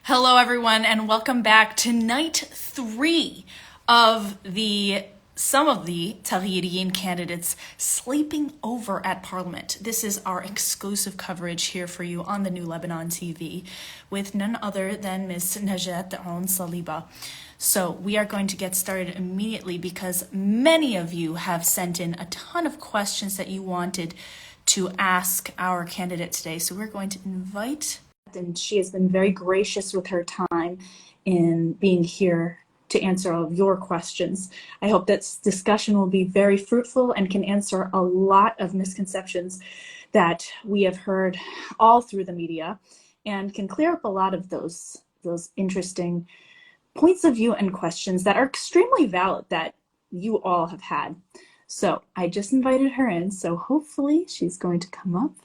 Hello, everyone, and welcome back to night 3 of some of the Tahiriyin candidates sleeping over at Parliament. This is our exclusive coverage here for you on the New Lebanon TV with none other than Ms. Najat Aoun Saliba. So we are going to get started immediately because many of you have sent in a ton of questions that you wanted to ask our candidate today. So we're going to invite, and she has been very gracious with her time in being here to answer all of your questions. I hope this discussion will be very fruitful and can answer a lot of misconceptions that we have heard all through the media and can clear up a lot of those interesting points of view and questions that are extremely valid that you all have had. So I just invited her in, so hopefully she's going to come up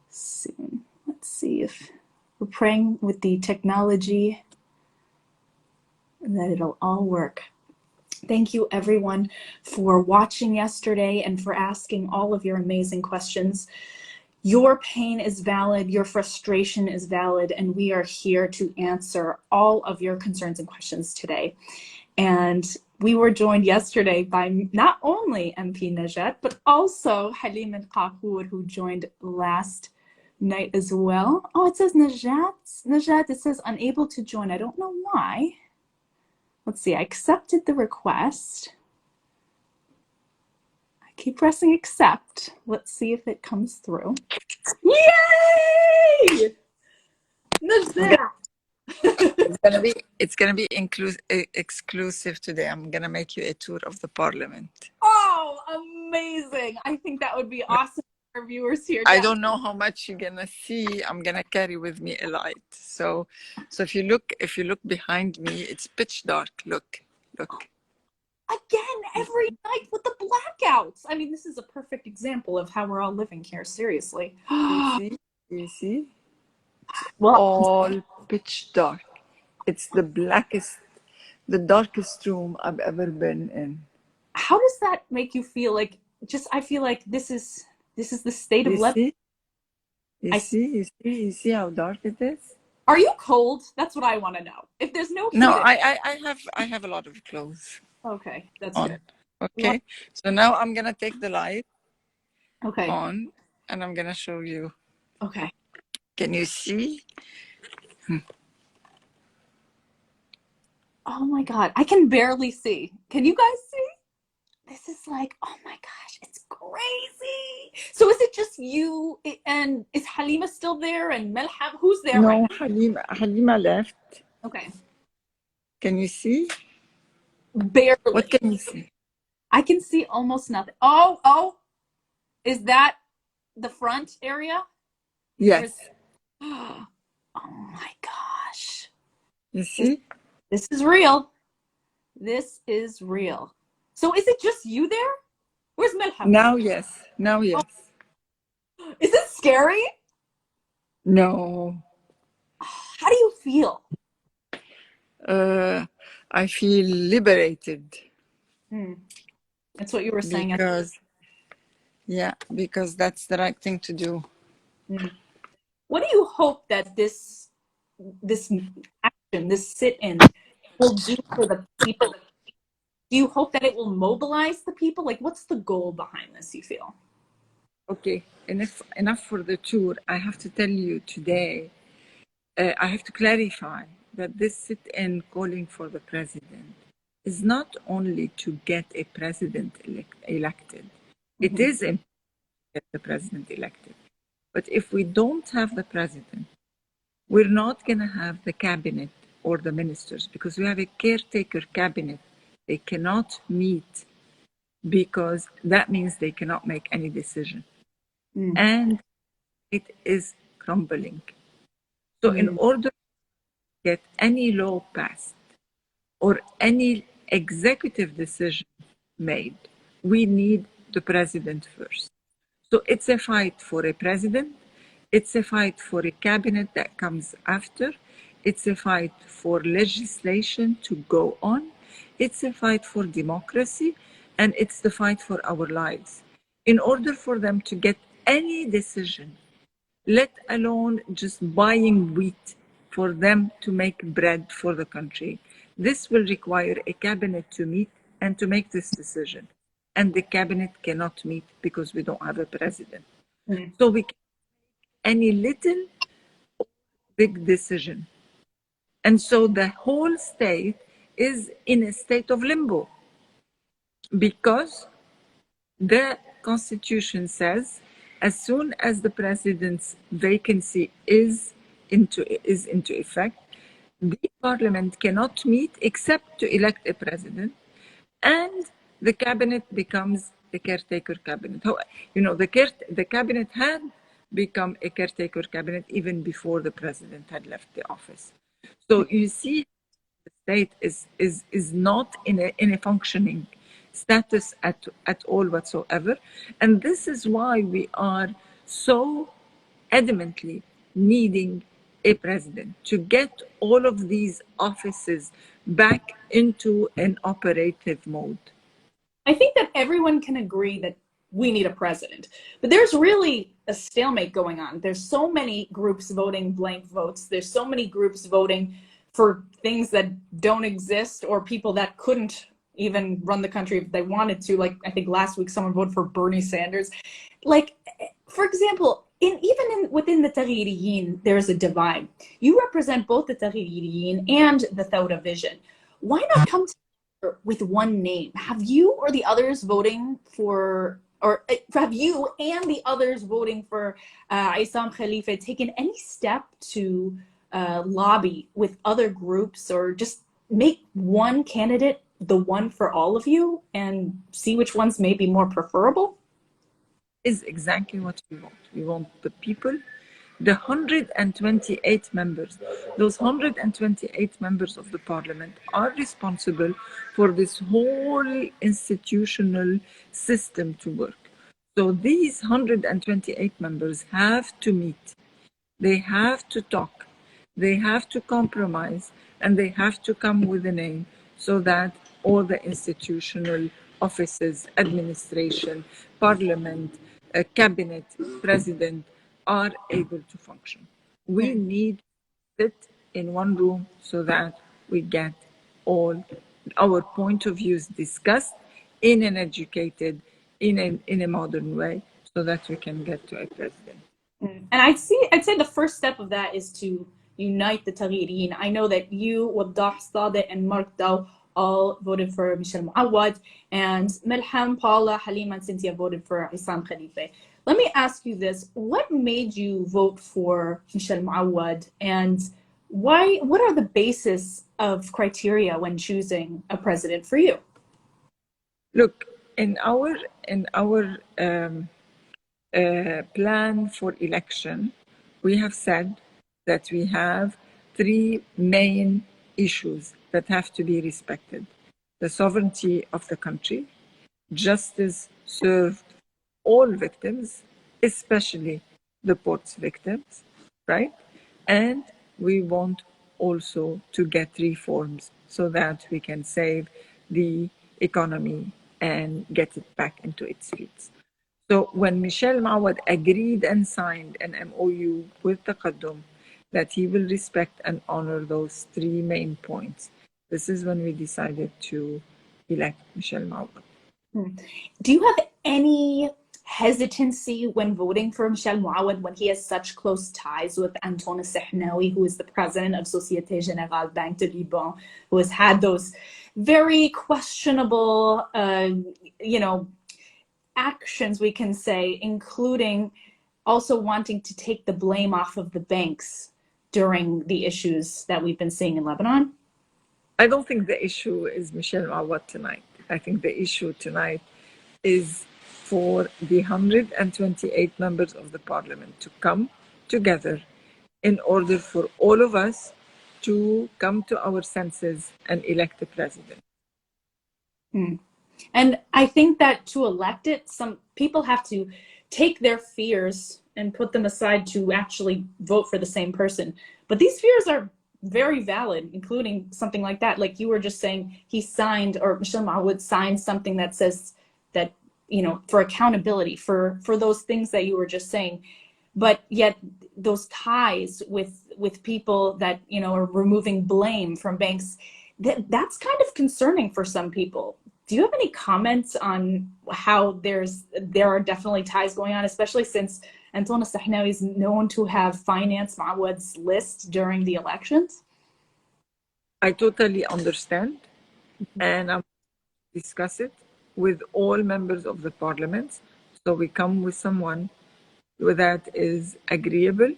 soon. Let's see if we're praying with the technology that it'll all work. Thank you everyone for watching yesterday and for asking all of your amazing questions. Your pain is valid, your frustration is valid, and we are here to answer all of your concerns and questions today. And we were joined yesterday by not only MP Najat, but also Halim al-Qahour, who joined last night as well. Oh, it says Najat, it says unable to join. I don't know why. Let's see, I accepted the request. I keep pressing accept. Let's see if it comes through. Yay! Najat! It's gonna be exclusive today. I'm gonna make you a tour of the parliament. Oh, amazing! I think that would be awesome for our viewers here. I don't know how much you're gonna see. I'm gonna carry with me a light. So if you look behind me, it's pitch dark. Look. Again, every night with the blackouts. I mean, this is a perfect example of how we're all living here. Seriously. You see? Well, All pitch dark. It's the darkest room I've ever been in. how does that make you feel? Like, I feel like this is the state of Lebanon. You see how dark it is? Are you cold? That's what I want to know. If there's no heat. No, I have a lot of clothes. Okay, that's on. good. Okay, so now I'm gonna take the light Okay. on and I'm gonna show you. Okay. Can you see? Oh my God, I can barely see. Can you guys see? This is like, oh my gosh, it's crazy. So is it just you and is Halima still there and Melham? Who's there right now? Halima left. Okay. Can you see? Barely. What can you see? I can see almost nothing. Oh, is that the front area? Yes. Oh my gosh. You see? This is real. This is real. So is it just you there? Where's Melham? Now, yes. Oh. Is it scary? No. How do you feel? I feel liberated. That's what you were saying. Because that's the right thing to do. What do you hope that this action, this sit-in, will do for the people? Do you hope that it will mobilize the people? Like, what's the goal behind this, you feel? Okay, enough for the tour. I have to tell you today, I have to clarify that this sit-in calling for the president is not only to get a president elected. It is important to get the president elected. But if we don't have the president, we're not going to have the cabinet or the ministers because we have a caretaker cabinet. They cannot meet because that means they cannot make any decision. And it is crumbling. So in order to get any law passed or any executive decision made, we need the president first. So it's a fight for a president. It's a fight for a cabinet that comes after. It's a fight for legislation to go on. It's a fight for democracy, and it's the fight for our lives. In order for them to get any decision, let alone just buying wheat for them to make bread for the country. This will require a cabinet to meet and to make this decision. And the cabinet cannot meet because we don't have a president. So we can make any little or big decision. And so the whole state is in a state of limbo because the constitution says as soon as the president's vacancy is into effect, the parliament cannot meet except to elect a president, and the cabinet becomes a caretaker cabinet. You know, the cabinet had become a caretaker cabinet even before the president had left the office. So you see, the state is not in a functioning status at all whatsoever. And this is why we are so adamantly needing a president to get all of these offices back into an operative mode. I think that everyone can agree that we need a president, but there's really a stalemate going on. There's so many groups voting blank votes. There's so many groups voting for things that don't exist, or people that couldn't even run the country if they wanted to. Like, I think last week someone voted for Bernie Sanders. Like, for example, within the Taghiriyin, there's a divide. You represent both the Taghiriyin and the Thawra vision. Why not come together with one name? Have you or the others voting for, or have you and the others voting for Aoun Khalifa taken any step to lobby with other groups, or just make one candidate the one for all of you and see which ones may be more preferable? Is exactly what we want. We want the people, the 128 members. Those 128 members of the parliament are responsible for this whole institutional system to work. So these 128 members have to meet, they have to talk, they have to compromise, and they have to come with a name so that all the institutional offices, administration, parliament, cabinet, president are able to function. We need to sit in one room so that we get all our point of views discussed in an educated, in a modern way, so that we can get to a president. And I'd say the first step of that is to unite the Taghiriyin. I know that you, Waddah Sadeh, and Mark Dow all voted for Michel Mouawad, and Melham, Paula, Halima, and Cynthia voted for Aoun Khalifa. Let me ask you this. What made you vote for Michel Mouawad, and why? What are the basis of criteria when choosing a president for you? Look, in our plan for election, we have said that we have three main issues that have to be respected: the sovereignty of the country, justice served all victims, especially the port's victims, right? And we want also to get reforms so that we can save the economy and get it back into its feet. So when Michel Mouawad agreed and signed an MOU with Taqaddum that he will respect and honor those three main points, this is when we decided to elect Michel Mouawad. Do you have any hesitancy when voting for Michel Mouawad when he has such close ties with Antoine Sehnawi, who is the president of Société Générale Banque de Liban, who has had those very questionable, actions, we can say, including also wanting to take the blame off of the banks during the issues that we've been seeing in Lebanon? I don't think the issue is Michel Mouawad tonight. I think the issue tonight is for the 128 members of the parliament to come together in order for all of us to come to our senses and elect a president. And I think that to elect it, some people have to take their fears and put them aside to actually vote for the same person. But these fears are very valid, including something like that. Like you were just saying, he signed, or Michel Mouawad signed something that says that, for accountability, for those things that you were just saying. but yet those ties with people that, you know, are removing blame from banks, that's kind of concerning for some people. Do you have any comments on how there are definitely ties going on, especially since Anton Sahnawi is known to have financed Mawad's list during the elections? I totally understand, and I'm discuss it with all members of the parliament. So we come with someone that is agreeable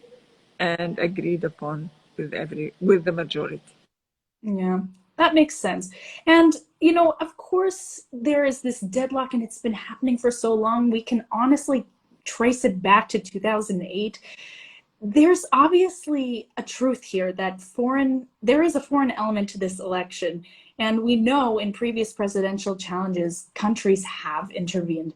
and agreed upon with the majority. Yeah, that makes sense. And, you know, of course, there is this deadlock and it's been happening for so long. We can honestly trace it back to 2008. There's obviously a truth here that there is a foreign element to this election. And we know in previous presidential challenges, countries have intervened.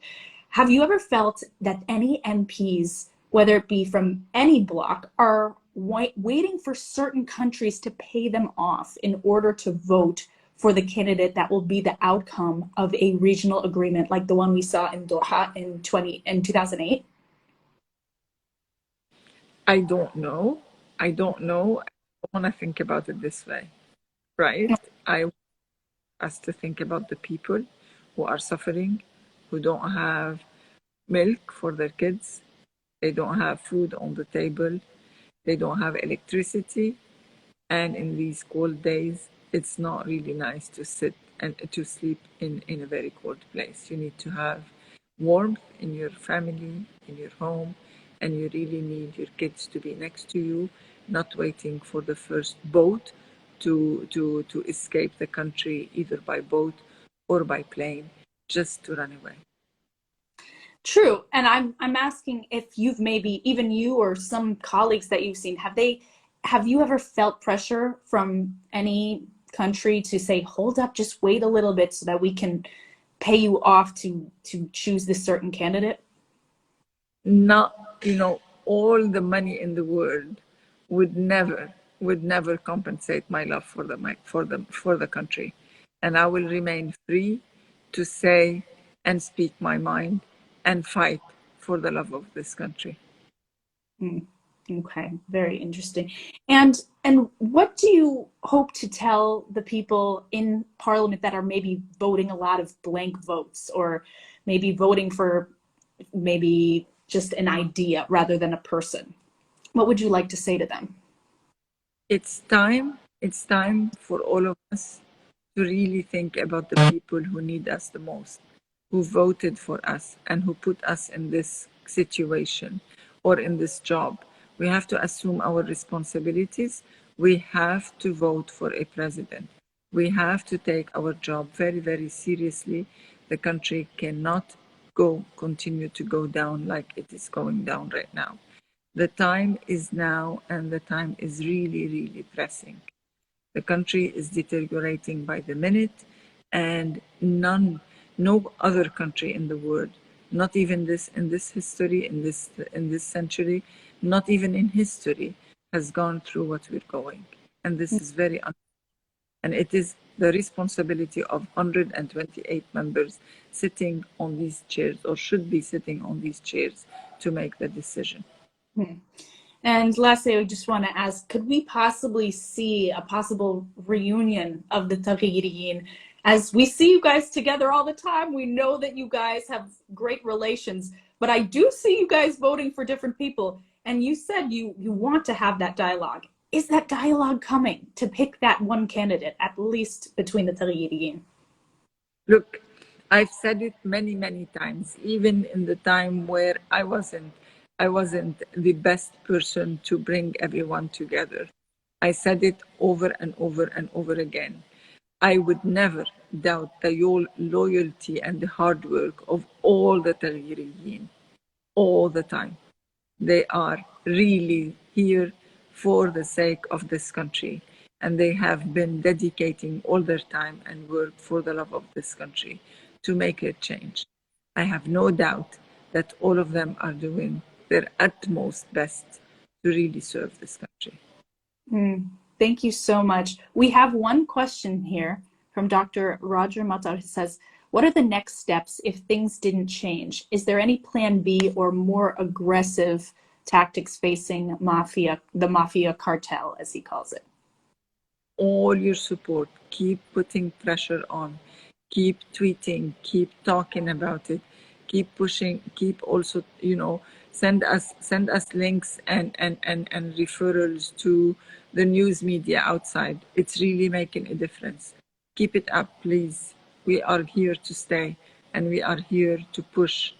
Have you ever felt that any MPs, whether it be from any bloc, are waiting for certain countries to pay them off in order to vote for the candidate that will be the outcome of a regional agreement like the one we saw in Doha in 2008? I don't know. I don't know. I don't want to think about it this way, right? I want us to think about the people who are suffering, who don't have milk for their kids, they don't have food on the table, they don't have electricity, and in these cold days, it's not really nice to sit and to sleep in a very cold place. You need to have warmth in your family, in your home, and you really need your kids to be next to you, not waiting for the first boat to escape the country, either by boat or by plane, just to run away. True. And I'm asking if you've maybe, even you or some colleagues that you've seen, have you ever felt pressure from any country to say, hold up, just wait a little bit so that we can pay you off to choose this certain candidate? Not, all the money in the world would never compensate my love for the country, and I will remain free to say and speak my mind and fight for the love of this country. Okay, very interesting. And what do you hope to tell the people in Parliament that are maybe voting a lot of blank votes, or maybe voting for maybe just an idea rather than a person? What would you like to say to them? It's time for all of us to really think about the people who need us the most, who voted for us and who put us in this situation or in this job. We have to assume our responsibilities. We have to vote for a president. We have to take our job very, very seriously. The country cannot continue to go down like it is going down right now. The time is now, and the time is really, really pressing. The country is deteriorating by the minute, and no other country in the world, not even in this history, in this century, not even in history, has gone through what we're going. And this is and it is the responsibility of 128 members sitting on these chairs, or should be sitting on these chairs, to make the decision. And lastly, I just want to ask, could we possibly see a possible reunion of the Taghiriyin? As we see you guys together all the time, we know that you guys have great relations, but I do see you guys voting for different people. And you said you want to have that dialogue. Is that dialogue coming to pick that one candidate, at least between the Taghiriyin? Look, I've said it many, many times, even in the time where I wasn't the best person to bring everyone together. I said it over and over and over again. I would never doubt the loyalty and the hard work of all the Taghiriyin, all the time. They are really here for the sake of this country, and they have been dedicating all their time and work for the love of this country to make it change. I have no doubt that all of them are doing their utmost best to really serve this country. Thank you so much. We have one question here from Dr. Roger Matar, who says, what are the next steps if things didn't change? Is there any plan B or more aggressive tactics facing the mafia cartel, as he calls it. All your support. Keep putting pressure on. Keep tweeting. Keep talking about it. Keep pushing. Keep also, send us links and referrals to the news media outside. It's really making a difference. Keep it up, please. We are here to stay, and we are here to push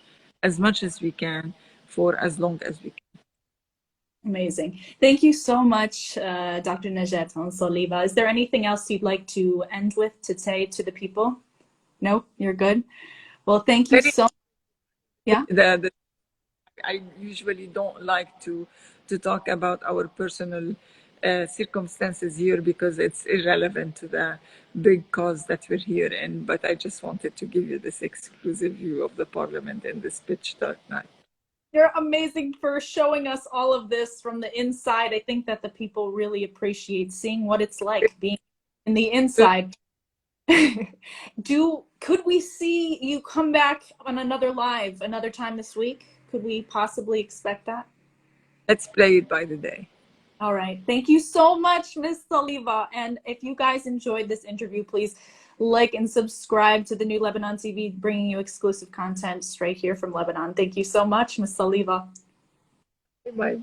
as much as we can for as long as we can. Amazing. Thank you so much, Dr. Najat and Saliba. Is there anything else you'd like to end with to say to the people? No, you're good. Well, thank you so much. Yeah. I usually don't like to talk about our personal circumstances here because it's irrelevant to the big cause that we're here in. But I just wanted to give you this exclusive view of the parliament in this pitch dark night. You're amazing for showing us all of this from the inside. I think that the people really appreciate seeing what it's like being in the inside. Could we see you come back on another live another time this week? Could we possibly expect that? Let's play it by the day. All right. Thank you so much, Ms. Saliba. And if you guys enjoyed this interview, please like and subscribe to the New Lebanon TV, bringing you exclusive content straight here from Lebanon. Thank you so much, Ms. Saliba. Bye.